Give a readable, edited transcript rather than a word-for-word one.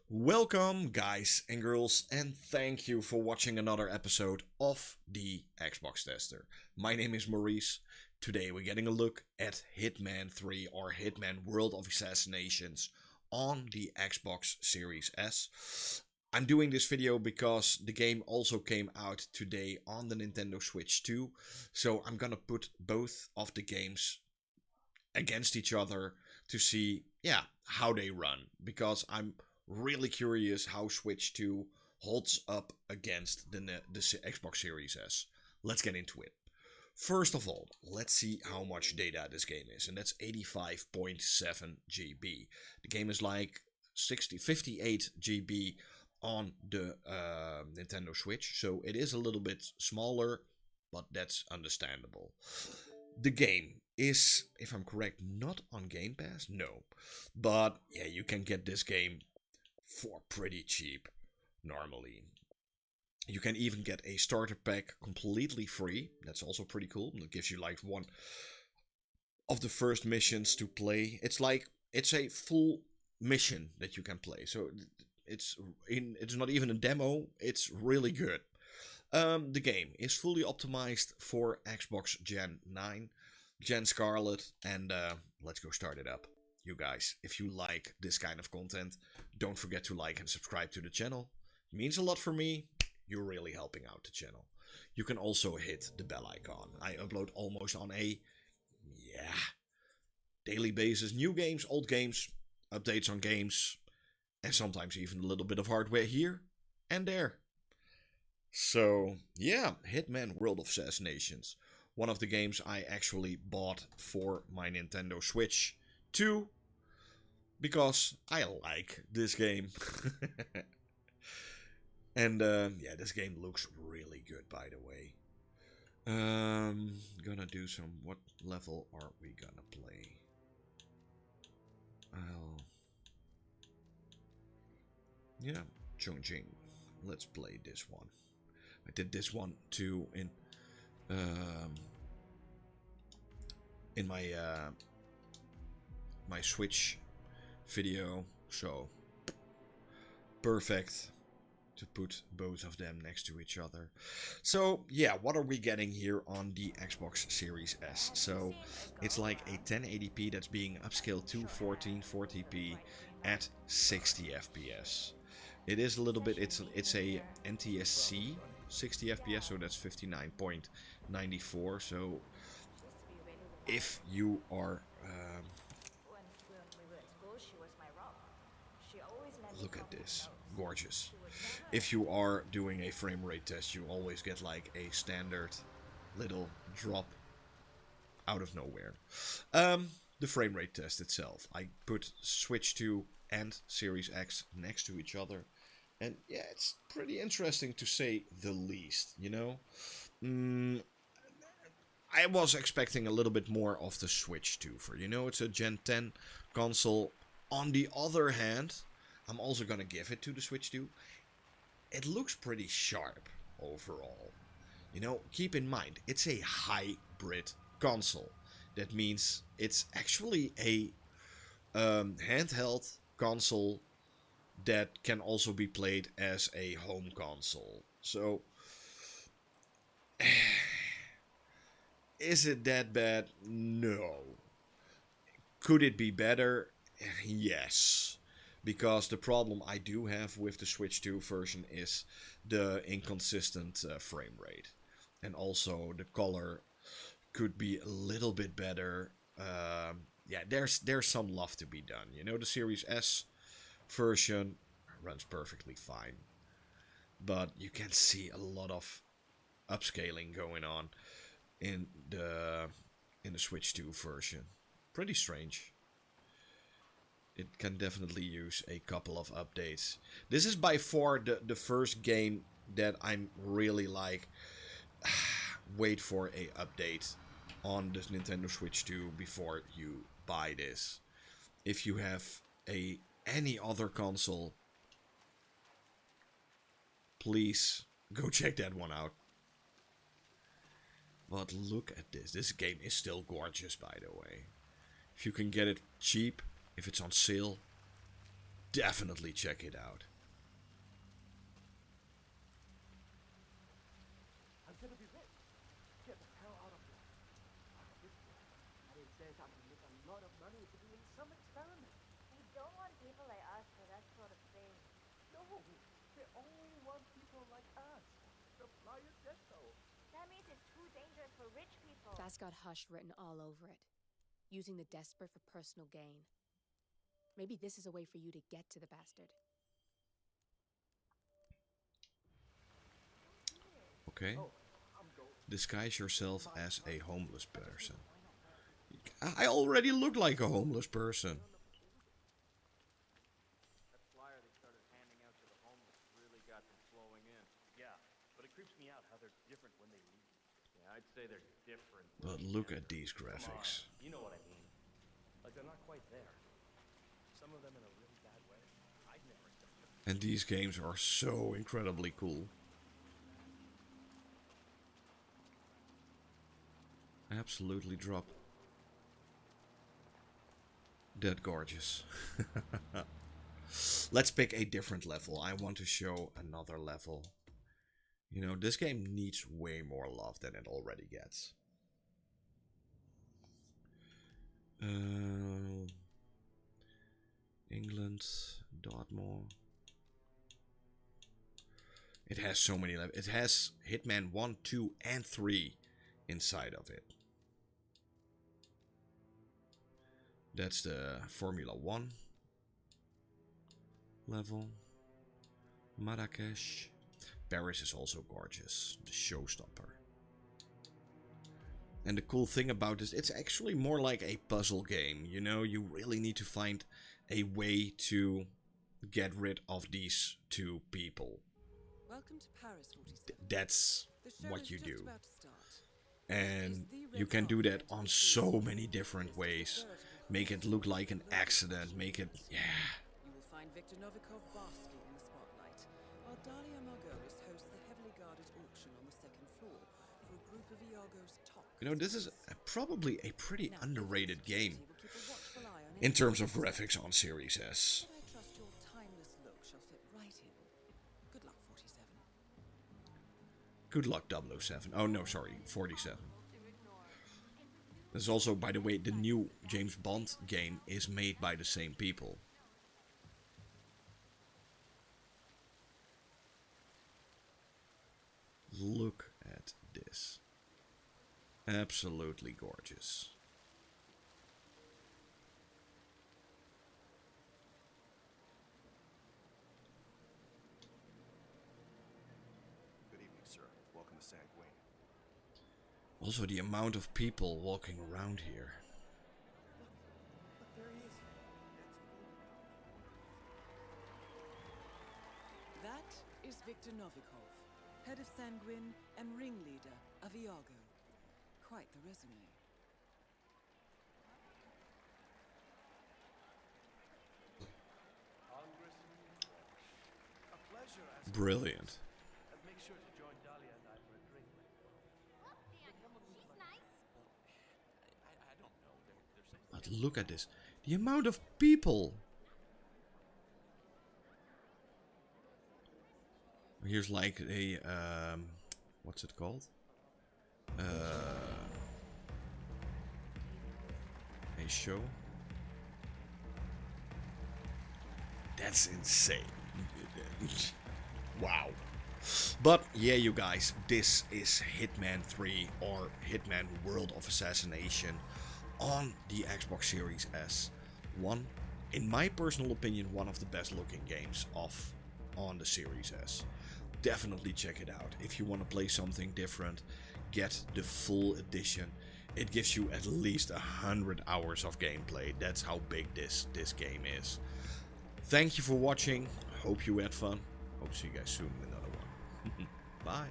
Welcome guys and girls, and thank you for watching another episode of the Xbox Tester. My name is Maurice. Today we're getting a look at Hitman 3 or Hitman World of Assassinations on the Xbox Series S. I'm doing this video because the game also came out today on the Nintendo Switch 2, so I'm gonna put both of the games against each other to see, how they run, because I'm really curious how Switch 2 holds up against the Xbox Series S. Let's get into it. First of all, let's see how much data this game is, and that's 85.7 GB. The game is like 58 GB on the Nintendo Switch, so it is a little bit smaller, but that's understandable. The game is, if I'm correct, not on Gamepass? No. But yeah, you can get this game for pretty cheap normally. You can even get a starter pack completely free. That's also pretty cool. It gives you like one of the first missions to play. It's a full mission that you can play. So it's not even a demo. It's really good. The game is fully optimized for Xbox Gen 9, Gen Scarlet, and let's go start it up. You guys, if you like this kind of content, don't forget to like and subscribe to the channel. It means a lot for me. You're really helping out the channel. You can also hit the bell icon. I upload almost on a, daily basis. New games, old games, updates on games, and sometimes even a little bit of hardware here and there. So, Hitman World of Assassinations. One of the games I actually bought for my Nintendo Switch 2. Because I like this game. And this game looks really good, by the way. Gonna do some. What level are we gonna play? Chongqing. Let's play this one. I did this one too in my my Switch video, so perfect to put both of them next to each other. So what are we getting here on the Xbox Series S? So it's like a 1080p that's being upscaled to 1440p at 60 FPS. It is a little bit, it's a NTSC 60 FPS, so that's 59.94. So if you are look at this, gorgeous. If you are doing a frame rate test, you always get like a standard little drop out of nowhere. The frame rate test itself, I put Switch 2 and Series X next to each other, and it's pretty interesting to say the least, you know. I was expecting a little bit more of the Switch 2 for, it's a Gen 10 console. On the other hand, I'm also gonna give it to the Switch 2. It looks pretty sharp overall. Keep in mind, it's a hybrid console. That means it's actually a handheld console that can also be played as a home console. So, is it that bad? No. Could it be better? Yes. Because the problem I do have with the Switch 2 version is the inconsistent frame rate. And also the color could be a little bit better. There's some love to be done. The Series S version runs perfectly fine. But you can see a lot of upscaling going on in the Switch 2 version. Pretty strange. It can definitely use a couple of updates. This is by far the first game that I'm really like, wait for a update on this Nintendo Switch 2 before you buy this. If you have any other console, please go check that one out. But look at this. This game is still gorgeous, by the way. If you can get it cheap, if it's on sale, definitely check it out. I'm gonna be rich. Get the hell out of here. It says I can make a lot of money to doing some experiment. We don't want people like us for that sort of thing. No, they only want people like us. The flyer said so. That means it's too dangerous for rich people. That's got hush written all over it. Using the desperate for personal gain. Maybe this is a way for you to get to the bastard. Okay. Oh, I'm going. Disguise yourself as a homeless person. I already look like a homeless person. That flyer they started handing out to the homeless really got them flowing in. Yeah, but it creeps me out how they're different when they leave. Yeah, I'd say they're different. But look at these Come on, graphics. you know what I mean. Like they're not quite there. Some of them in a really bad way. I'd never expect them. And these games are so incredibly cool. Absolutely drop. That gorgeous. Let's pick a different level. I want to show another level. You know, this game needs way more love than it already gets. England, Dartmoor. It has so many levels. It has Hitman 1, 2, and 3 inside of it. That's the Formula 1 level. Marrakesh. Paris is also gorgeous. The showstopper. And the cool thing about this, it's actually more like a puzzle game. You know, you really need to find a way to get rid of these two people. Welcome to Paris, 47. That's The show what is you just do. about to start. And you can do that on so many different ways. Make it look like an accident. Make it, yeah. You will find Victor Novikov basking in the spotlight, while Dalia Margolis hosts the heavily guarded auction on the second floor for a group of Iago's top. You know, this is probably a pretty Now, underrated game will keep a watchful eye on in any terms of graphics on Series S. but I trust your timeless look shall fit right in. Good luck, 47. Good luck, 007. Oh, no, sorry, 47. There's also, by the way, the new James Bond game is made by the same people. Look at this. Absolutely gorgeous. Good evening, sir. Welcome to Sanguine. Also, the amount of people walking around here. Look, there he is. That is Victor Novikov, head of Sanguine and ringleader of Iago. Quite the resume. A pleasure, as Brilliant. and make sure to join Dahlia and I for a drink later. She's nice. I don't know. They're saying But look at this. The amount of people. Here's like a, what's it called? A show. That's insane. Wow. But yeah, you guys, this is Hitman 3 or Hitman World of Assassination on the Xbox Series S. One, in my personal opinion, one of the best looking games on the Series S. Definitely check it out. If you want to play something different, get the full edition. It gives you at least 100 hours of gameplay. That's how big this game is. Thank you for watching. Hope you had fun. Hope to see you guys soon in another one. Bye.